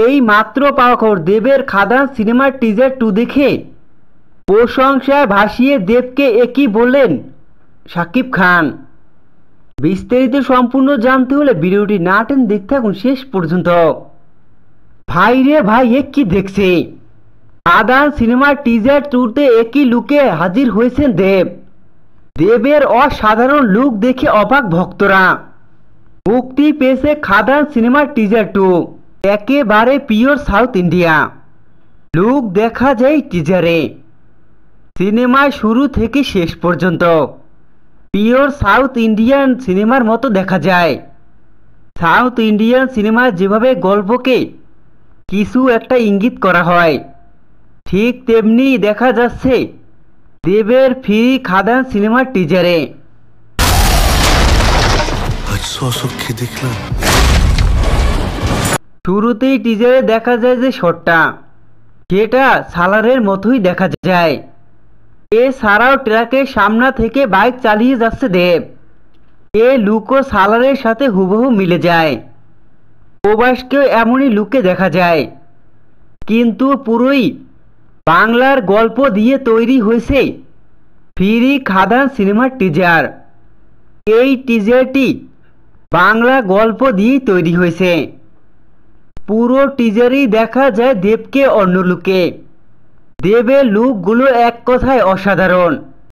এই মাত্র পাওয়া খবর, দেবের খাদান সিনেমার টিজার 2 দেখে প্রশংসায় ভাসিয়ে দেবকে একই বললেন শাকিব খান। বিস্তারিত সম্পূর্ণ জানতে হলে ভিডিওটি না টেনে দেখতে থাকুন শেষ পর্যন্ত। ভাই রে ভাই, এ কি দেখছে! খাদান সিনেমার টিজার 2তে একই লুকে হাজির হয়েছেন দেব। দেবের অসাধারণ লুক দেখে অবাক ভক্তরা। মুক্তি পেয়েছে খাদান সিনেমার টিজার 2, একেবারে পিওর সাউথ ইন্ডিয়া লুক দেখা যায় টিজারে। সিনেমায় শুরু থেকে শেষ পর্যন্ত পিওর সাউথ ইন্ডিয়ান সিনেমার মতো দেখা যায়। সাউথ ইন্ডিয়ান সিনেমায় যেভাবে গল্পকে কিছু একটা ইঙ্গিত করা হয়, ঠিক তেমনি দেখা যাচ্ছে দেবের ফ্রি খাদান সিনেমার টিজারে। শুরুতেই টিজারে দেখা যায় যে শটটা, সেটা সালারের মতোই দেখা যায়। এছাড়াও ট্রাকের সামনে থেকে বাইক চালিয়ে যাচ্ছে দেব। এ লুকও সালারের সাথে হুবহু মিলে যায়। প্রবাসকেও এমনই লুকে দেখা যায়, কিন্তু পুরোই বাংলার গল্প দিয়ে তৈরি হয়েছে ফ্রি খাদান সিনেমার টিজার। এই টিজারটি বাংলা গল্প দিয়েই তৈরি হয়েছে। পুরো টিজারেই দেখা যায় দেবকে অন্য লুকে। দেবের লুকগুলো এক কথায় অসাধারণ।